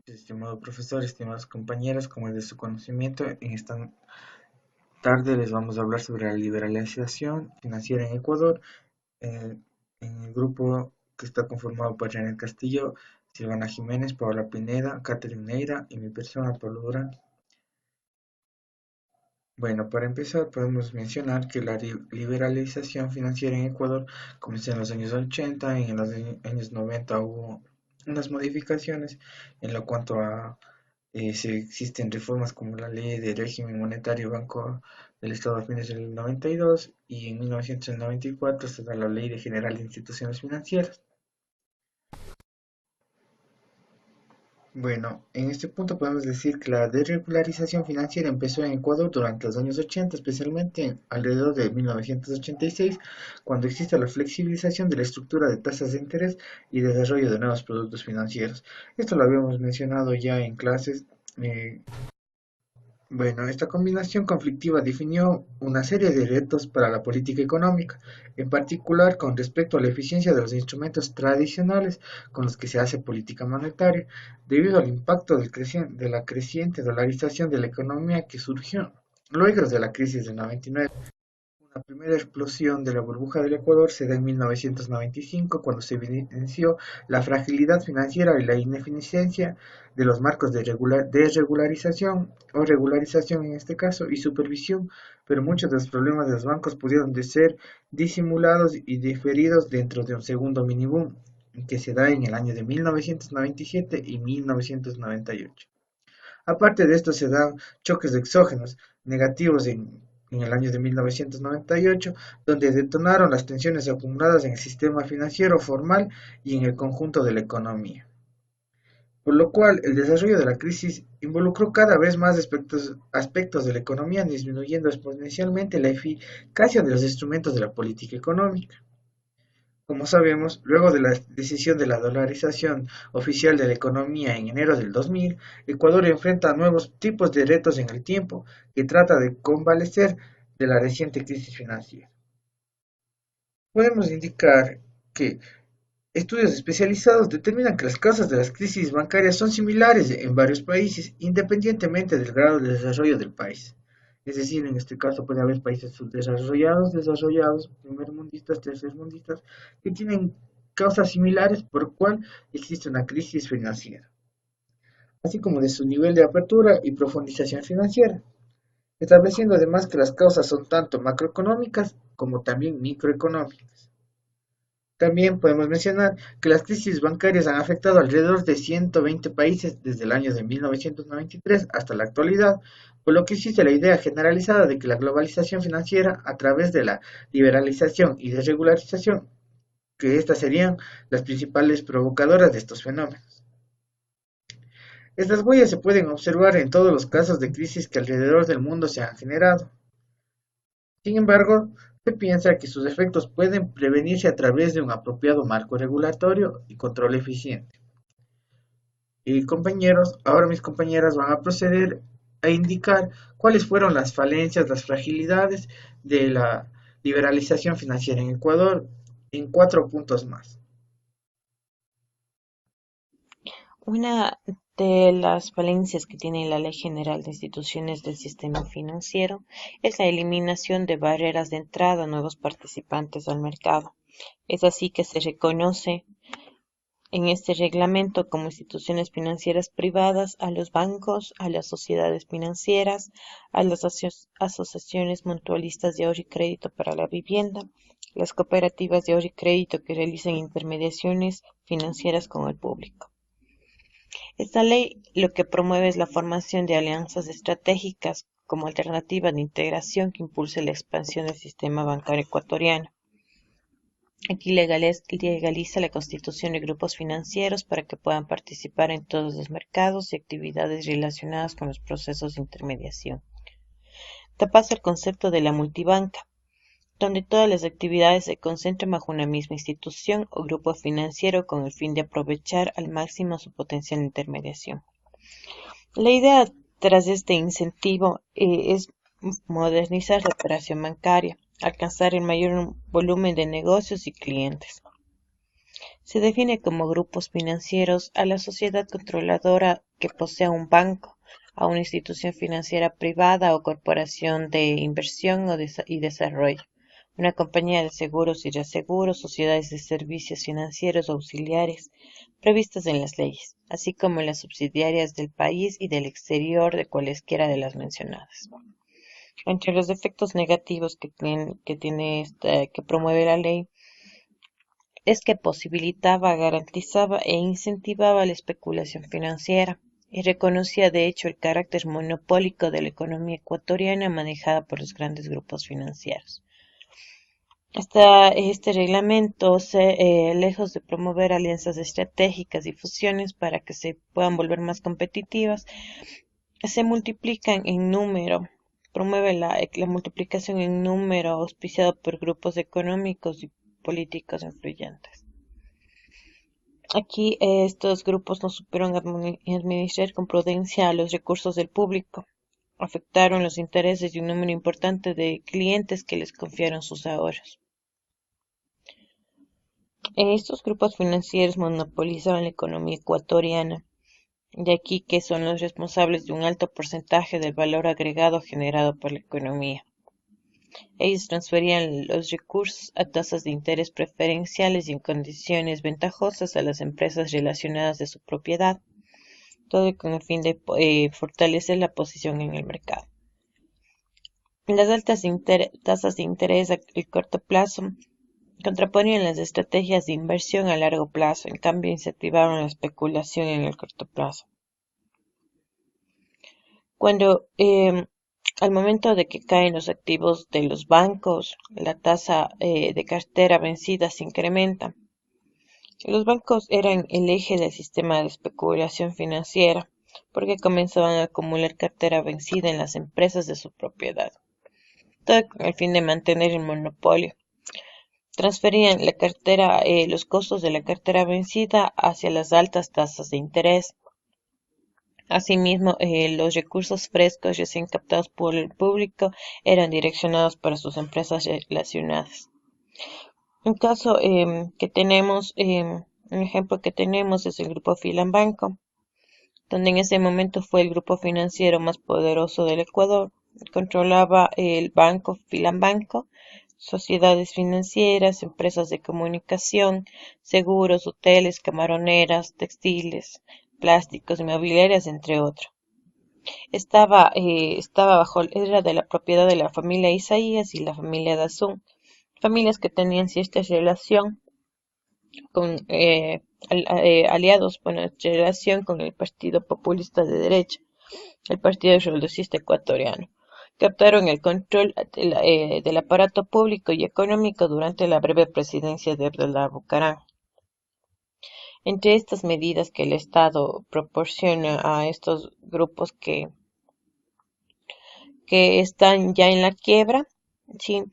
Estimado profesor, estimados compañeros, como es de su conocimiento, en esta tarde les vamos a hablar sobre la liberalización financiera en Ecuador, eh, en el grupo que está conformado por Janet Castillo, Silvana Jiménez, Paola Pineda, Catherine Neira y mi persona, Pablo Durán. Bueno, para empezar podemos mencionar que la liberalización financiera en Ecuador comenzó en los años 80 y en los años 90 hubo unas modificaciones en lo cuanto a se existen reformas como la Ley de Régimen Monetario Banco del Estado a fines del 92 y en 1994 se da la Ley de General de Instituciones Financieras. Bueno, en este punto podemos decir que la desregularización financiera empezó en Ecuador durante los años 80, especialmente alrededor de 1986, cuando existe la flexibilización de la estructura de tasas de interés y desarrollo de nuevos productos financieros. Esto lo habíamos mencionado ya en clases. eh, Bueno, esta combinación conflictiva definió una serie de retos para la política económica, en particular con respecto a la eficiencia de los instrumentos tradicionales con los que se hace política monetaria, debido al impacto de la creciente dolarización de la economía que surgió luego de la crisis de 99. La primera explosión de la burbuja del Ecuador se da en 1995, cuando se evidenció la fragilidad financiera y la ineficiencia de los marcos de regularización o regularización en este caso y supervisión, pero muchos de los problemas de los bancos pudieron de ser disimulados y diferidos dentro de un segundo miniboom que se da en el año de 1997 y 1998. Aparte de esto se dan choques exógenos negativos en el año de 1998, donde detonaron las tensiones acumuladas en el sistema financiero formal y en el conjunto de la economía. Por lo cual, el desarrollo de la crisis involucró cada vez más aspectos de la economía, disminuyendo exponencialmente la eficacia de los instrumentos de la política económica. Como sabemos, luego de la decisión de la dolarización oficial de la economía en enero del 2000, Ecuador enfrenta nuevos tipos de retos en el tiempo que trata de convalecer de la reciente crisis financiera. Podemos indicar que estudios especializados determinan que las causas de las crisis bancarias son similares en varios países, independientemente del grado de desarrollo del país. Es decir, en este caso puede haber países subdesarrollados, desarrollados, primermundistas, tercermundistas, que tienen causas similares por lo cual existe una crisis financiera, así como de su nivel de apertura y profundización financiera, estableciendo además que las causas son tanto macroeconómicas como también microeconómicas. También podemos mencionar que las crisis bancarias han afectado alrededor de 120 países desde el año de 1993 hasta la actualidad, por lo que existe la idea generalizada de que la globalización financiera, a través de la liberalización y desregularización, que estas serían las principales provocadoras de estos fenómenos. Estas huellas se pueden observar en todos los casos de crisis que alrededor del mundo se han generado. Sin embargo, se piensa que sus efectos pueden prevenirse a través de un apropiado marco regulatorio y control eficiente. Y compañeros, ahora mis compañeras van a proceder a indicar cuáles fueron las falencias, las fragilidades de la liberalización financiera en Ecuador en 4 puntos más. Una de las falencias que tiene la Ley General de Instituciones del Sistema Financiero es la eliminación de barreras de entrada a nuevos participantes al mercado. Es así que se reconoce en este reglamento como instituciones financieras privadas a los bancos, a las sociedades financieras, a las asociaciones mutualistas de ahorro y crédito para la vivienda, las cooperativas de ahorro y crédito que realizan intermediaciones financieras con el público. Esta ley lo que promueve es la formación de alianzas estratégicas como alternativa de integración que impulse la expansión del sistema bancario ecuatoriano. Aquí legaliza la constitución de grupos financieros para que puedan participar en todos los mercados y actividades relacionadas con los procesos de intermediación. Da paso al concepto de la multibanca, donde todas las actividades se concentran bajo una misma institución o grupo financiero con el fin de aprovechar al máximo su potencial de intermediación. La idea tras este incentivo es modernizar la operación bancaria, alcanzar el mayor volumen de negocios y clientes. Se define como grupos financieros a la sociedad controladora que posea un banco, a una institución financiera privada o corporación de inversión y desarrollo, una compañía de seguros y reaseguros, sociedades de servicios financieros auxiliares previstas en las leyes, así como las subsidiarias del país y del exterior de cualesquiera de las mencionadas. Entre los efectos negativos que promueve la ley es que posibilitaba, garantizaba e incentivaba la especulación financiera y reconocía de hecho el carácter monopólico de la economía ecuatoriana manejada por los grandes grupos financieros. Este reglamento, lejos de promover alianzas estratégicas y fusiones para que se puedan volver más competitivas, se multiplican en número, promueve la multiplicación en número auspiciado por grupos económicos y políticos influyentes. Aquí estos grupos no supieron administrar con prudencia los recursos del público, afectaron los intereses de un número importante de clientes que les confiaron sus ahorros. Estos grupos financieros monopolizaban la economía ecuatoriana, de aquí que son los responsables de un alto porcentaje del valor agregado generado por la economía. Ellos transferían los recursos a tasas de interés preferenciales y en condiciones ventajosas a las empresas relacionadas de su propiedad, todo con el fin de fortalecer la posición en el mercado. Las altas tasas de interés a corto plazo contraponían las estrategias de inversión a largo plazo, en cambio incentivaron la especulación en el corto plazo. Cuando al momento de que caen los activos de los bancos, la tasa de cartera vencida se incrementa. Los bancos eran el eje del sistema de especulación financiera, porque comenzaban a acumular cartera vencida en las empresas de su propiedad, todo con el fin de mantener el monopolio. Transferían los costos de la cartera vencida hacia las altas tasas de interés. Asimismo, los recursos frescos recién captados por el público eran direccionados para sus empresas relacionadas. Un ejemplo que tenemos es el Grupo Filambanco, donde en ese momento fue el grupo financiero más poderoso del Ecuador. Controlaba el banco Filambanco, sociedades financieras, empresas de comunicación, seguros, hoteles, camaroneras, textiles, plásticos, inmobiliarias, entre otros. Era de la propiedad de la familia Isaías y la familia Dazún, familias que tenían cierta relación con relación con el Partido Populista de Derecha, el Partido Revolucionista Ecuatoriano. Captaron el control del aparato público y económico durante la breve presidencia de Abdullah Bucaram. Entre estas medidas que el Estado proporciona a estos grupos que están ya en la quiebra, ¿sí?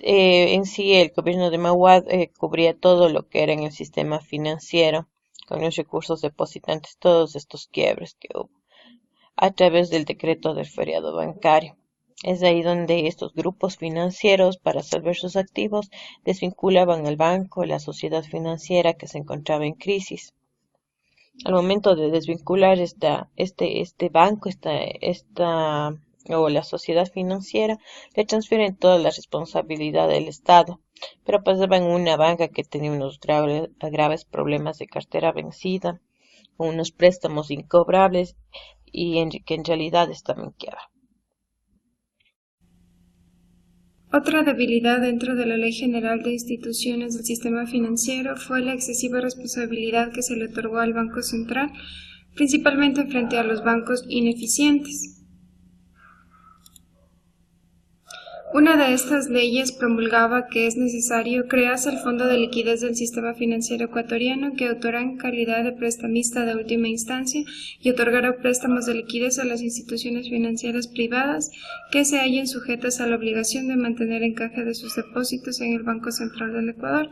En sí el gobierno de Mahuad cubría todo lo que era en el sistema financiero, con los recursos depositantes, todos estos quiebres que hubo, a través del decreto del feriado bancario. Es ahí donde estos grupos financieros, para salvar sus activos, desvinculaban al banco, la sociedad financiera que se encontraba en crisis. Al momento de desvincular este banco, o la sociedad financiera, le transfieren toda la responsabilidad del Estado, pero pasaba en una banca que tenía unos graves problemas de cartera vencida, con unos préstamos incobrables y que en realidad estaban en quiebra. Otra debilidad dentro de la Ley General de Instituciones del Sistema Financiero fue la excesiva responsabilidad que se le otorgó al Banco Central, principalmente frente a los bancos ineficientes. Una de estas leyes promulgaba que es necesario crearse el Fondo de Liquidez del Sistema Financiero Ecuatoriano, que actuará en calidad de prestamista de última instancia y otorgará préstamos de liquidez a las instituciones financieras privadas que se hallen sujetas a la obligación de mantener encaje de sus depósitos en el Banco Central del Ecuador,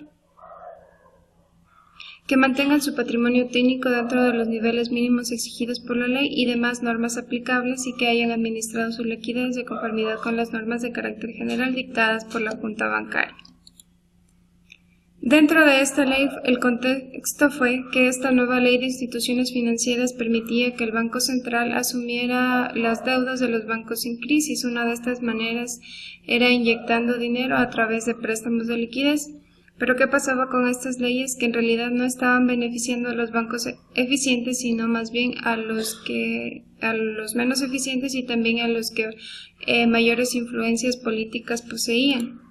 que mantengan su patrimonio técnico dentro de los niveles mínimos exigidos por la ley y demás normas aplicables y que hayan administrado su liquidez de conformidad con las normas de carácter general dictadas por la Junta Bancaria. Dentro de esta ley, el contexto fue que esta nueva ley de instituciones financieras permitía que el Banco Central asumiera las deudas de los bancos en crisis. Una de estas maneras era inyectando dinero a través de préstamos de liquidez. Pero ¿qué pasaba con estas leyes? Que en realidad no estaban beneficiando a los bancos eficientes, sino más bien a los menos eficientes y también a los que mayores influencias políticas poseían.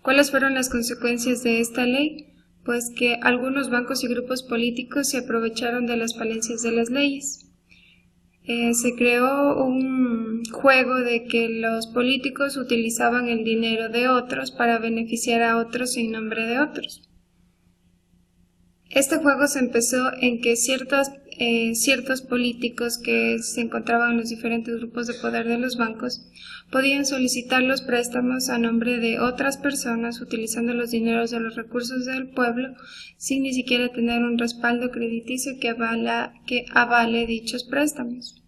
¿Cuáles fueron las consecuencias de esta ley? Pues que algunos bancos y grupos políticos se aprovecharon de las falencias de las leyes. Se creó un juego de que los políticos utilizaban el dinero de otros para beneficiar a otros en nombre de otros. Este juego se empezó en que ciertos políticos que se encontraban en los diferentes grupos de poder de los bancos podían solicitar los préstamos a nombre de otras personas utilizando los dineros de los recursos del pueblo sin ni siquiera tener un respaldo crediticio que avale dichos préstamos.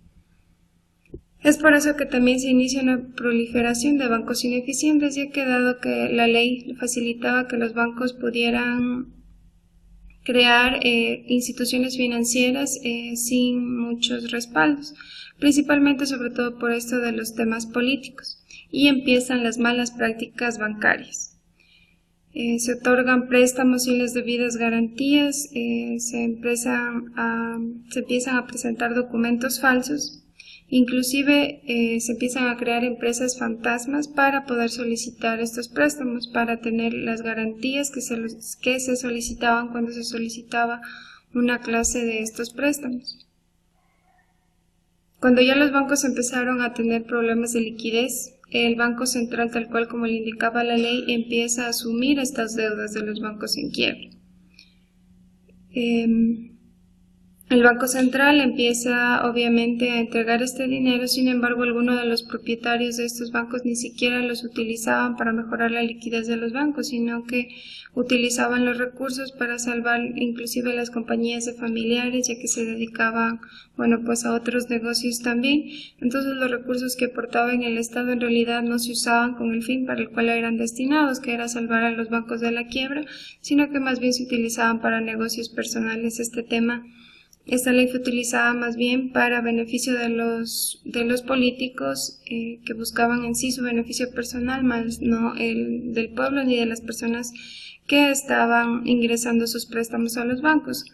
Es por eso que también se inicia una proliferación de bancos ineficientes, ya que dado que la ley facilitaba que los bancos pudieran crear instituciones financieras sin muchos respaldos, principalmente sobre todo por esto de los temas políticos, y empiezan las malas prácticas bancarias. Se otorgan préstamos sin las debidas garantías, se empiezan a presentar documentos falsos. Inclusive se empiezan a crear empresas fantasmas para poder solicitar estos préstamos, para tener las garantías que se solicitaban cuando se solicitaba una clase de estos préstamos. Cuando ya los bancos empezaron a tener problemas de liquidez, el Banco Central, tal cual como le indicaba la ley, empieza a asumir estas deudas de los bancos en quiebra. El Banco Central empieza obviamente a entregar este dinero, sin embargo algunos de los propietarios de estos bancos ni siquiera los utilizaban para mejorar la liquidez de los bancos, sino que utilizaban los recursos para salvar inclusive las compañías de familiares, ya que se dedicaban, pues a otros negocios también. Entonces los recursos que aportaba en el Estado en realidad no se usaban con el fin para el cual eran destinados, que era salvar a los bancos de la quiebra, sino que más bien se utilizaban para negocios personales. Esta ley fue utilizada más bien para beneficio de los políticos que buscaban en sí su beneficio personal, más no el del pueblo ni de las personas que estaban ingresando sus préstamos a los bancos.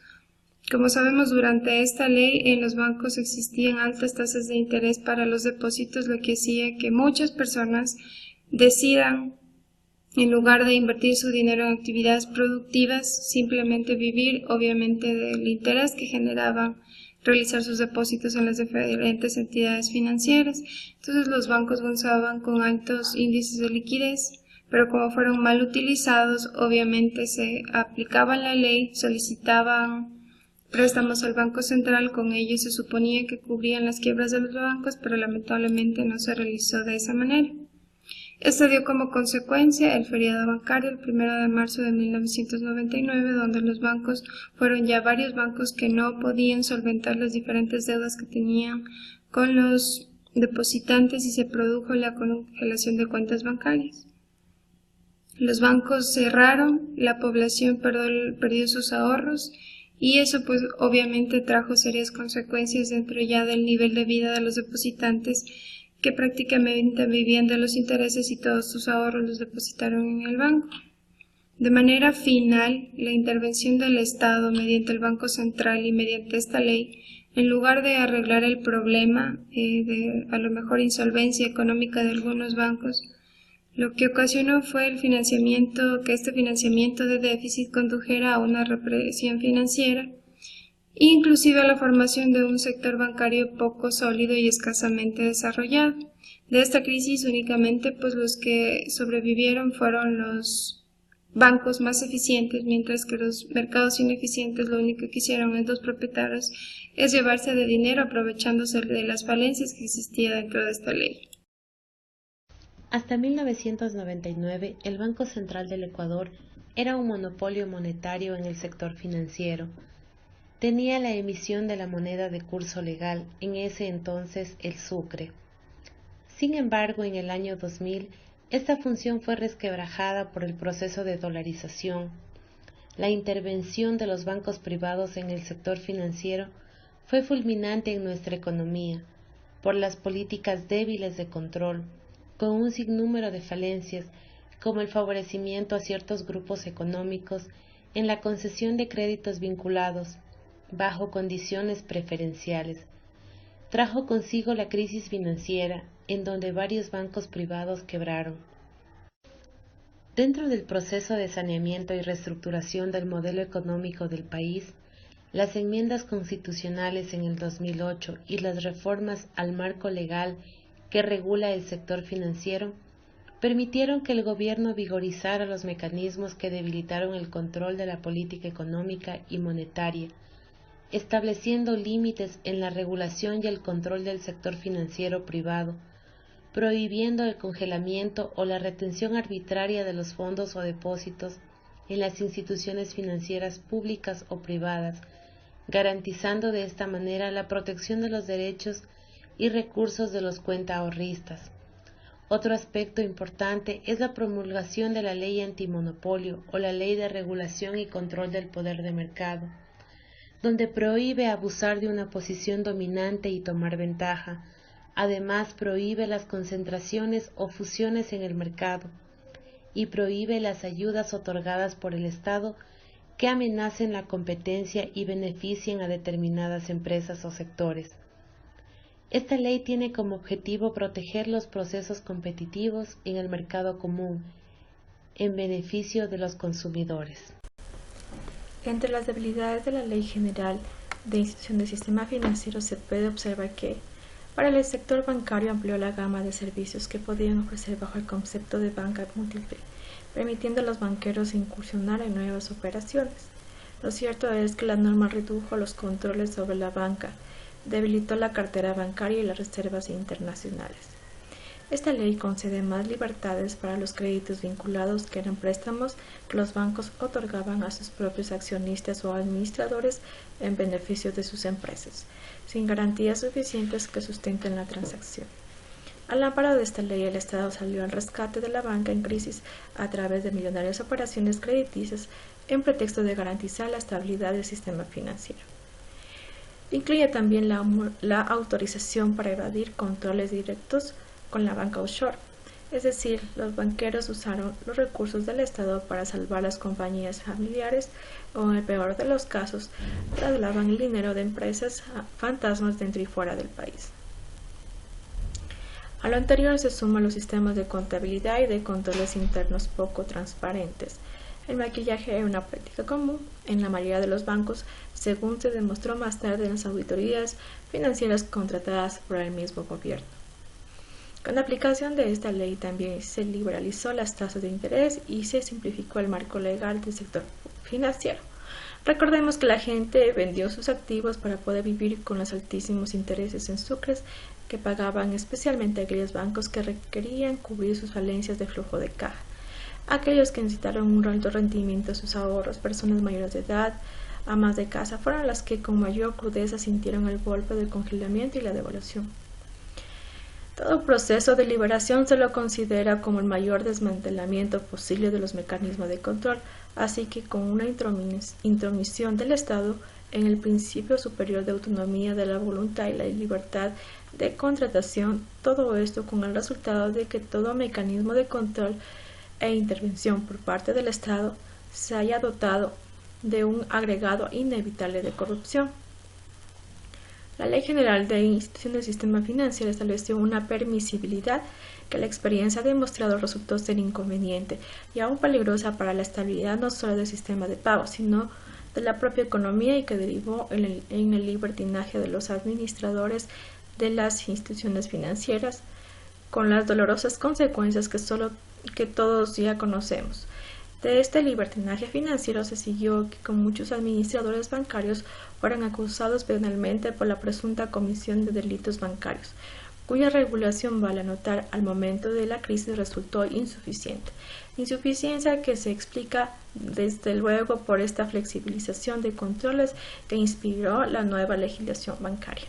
Como sabemos, durante esta ley en los bancos existían altas tasas de interés para los depósitos, lo que hacía que muchas personas decidan, en lugar de invertir su dinero en actividades productivas, simplemente vivir obviamente del interés que generaban realizar sus depósitos en las diferentes entidades financieras. Entonces los bancos gozaban con altos índices de liquidez, pero como fueron mal utilizados, obviamente se aplicaba la ley, solicitaban préstamos al Banco Central, con ello se suponía que cubrían las quiebras de los bancos, pero lamentablemente no se realizó de esa manera. Esto dio como consecuencia el feriado bancario el 1 de marzo de 1999, donde los bancos fueron ya varios bancos que no podían solventar las diferentes deudas que tenían con los depositantes y se produjo la congelación de cuentas bancarias. Los bancos cerraron, la población perdió sus ahorros y eso pues obviamente trajo serias consecuencias dentro ya del nivel de vida de los depositantes, que prácticamente vivían de los intereses y todos sus ahorros los depositaron en el banco. De manera final, la intervención del Estado mediante el Banco Central y mediante esta ley, en lugar de arreglar el problema de a lo mejor insolvencia económica de algunos bancos, lo que ocasionó fue que este financiamiento de déficit condujera a una represión financiera, inclusive a la formación de un sector bancario poco sólido y escasamente desarrollado. De esta crisis únicamente pues los que sobrevivieron fueron los bancos más eficientes, mientras que los mercados ineficientes lo único que hicieron estos propietarios es llevarse de dinero aprovechándose de las falencias que existían dentro de esta ley. Hasta 1999, el Banco Central del Ecuador era un monopolio monetario en el sector financiero. Tenía la emisión de la moneda de curso legal, en ese entonces el sucre. Sin embargo, en el año 2000, Esta función fue resquebrajada por el proceso de dolarización. La intervención de los bancos privados en el sector financiero fue fulminante en nuestra economía, por las políticas débiles de control, con un sinnúmero de falencias, como el favorecimiento a ciertos grupos económicos en la concesión de créditos vinculados, bajo condiciones preferenciales. Trajo consigo la crisis financiera, en donde varios bancos privados quebraron. Dentro del proceso de saneamiento y reestructuración del modelo económico del país, las enmiendas constitucionales en el 2008 y las reformas al marco legal que regula el sector financiero permitieron que el gobierno vigorizara los mecanismos que debilitaron el control de la política económica y monetaria, estableciendo límites en la regulación y el control del sector financiero privado, prohibiendo el congelamiento o la retención arbitraria de los fondos o depósitos en las instituciones financieras públicas o privadas, garantizando de esta manera la protección de los derechos y recursos de los cuentaahorristas. Otro aspecto importante es la promulgación de la Ley Antimonopolio o la Ley de Regulación y Control del Poder de Mercado, donde prohíbe abusar de una posición dominante y tomar ventaja. Además, prohíbe las concentraciones o fusiones en el mercado y prohíbe las ayudas otorgadas por el Estado que amenacen la competencia y beneficien a determinadas empresas o sectores. Esta ley tiene como objetivo proteger los procesos competitivos en el mercado común, en beneficio de los consumidores. Entre las debilidades de la Ley General de Institución del Sistema Financiero se puede observar que, para el sector bancario, amplió la gama de servicios que podían ofrecer bajo el concepto de banca múltiple, permitiendo a los banqueros incursionar en nuevas operaciones. Lo cierto es que la norma redujo los controles sobre la banca, debilitó la cartera bancaria y las reservas internacionales. Esta ley concede más libertades para los créditos vinculados, que eran préstamos que los bancos otorgaban a sus propios accionistas o administradores en beneficio de sus empresas, sin garantías suficientes que sustenten la transacción. Al amparo de esta ley, el Estado salió al rescate de la banca en crisis a través de millonarias operaciones crediticias en pretexto de garantizar la estabilidad del sistema financiero. Incluye también la autorización para evadir controles directos con la banca offshore, es decir, los banqueros usaron los recursos del Estado para salvar las compañías familiares o, en el peor de los casos, trasladaban el dinero de empresas fantasmas dentro y fuera del país. A lo anterior se suman los sistemas de contabilidad y de controles internos poco transparentes. El maquillaje era una práctica común en la mayoría de los bancos, según se demostró más tarde en las auditorías financieras contratadas por el mismo gobierno. Con la aplicación de esta ley también se liberalizó las tasas de interés y se simplificó el marco legal del sector financiero. Recordemos que la gente vendió sus activos para poder vivir con los altísimos intereses en sucres que pagaban especialmente aquellos bancos que requerían cubrir sus falencias de flujo de caja. Aquellos que necesitaron un alto rendimiento de sus ahorros, personas mayores de edad, amas de casa, fueron las que con mayor crudeza sintieron el golpe del congelamiento y la devaluación. Todo proceso de liberación se lo considera como el mayor desmantelamiento posible de los mecanismos de control, así que con una intromisión del Estado en el principio superior de autonomía de la voluntad y la libertad de contratación, todo esto con el resultado de que todo mecanismo de control e intervención por parte del Estado se haya dotado de un agregado inevitable de corrupción. La Ley General de Institución del Sistema Financiero estableció una permisibilidad que la experiencia ha demostrado resultó ser inconveniente y aún peligrosa para la estabilidad no solo del sistema de pago, sino de la propia economía, y que derivó en el libertinaje de los administradores de las instituciones financieras, con las dolorosas consecuencias que todos ya conocemos. De este libertinaje financiero se siguió que con muchos administradores bancarios fueron acusados penalmente por la presunta comisión de delitos bancarios, cuya regulación, vale anotar, al momento de la crisis resultó insuficiente. Insuficiencia que se explica desde luego por esta flexibilización de controles que inspiró la nueva legislación bancaria.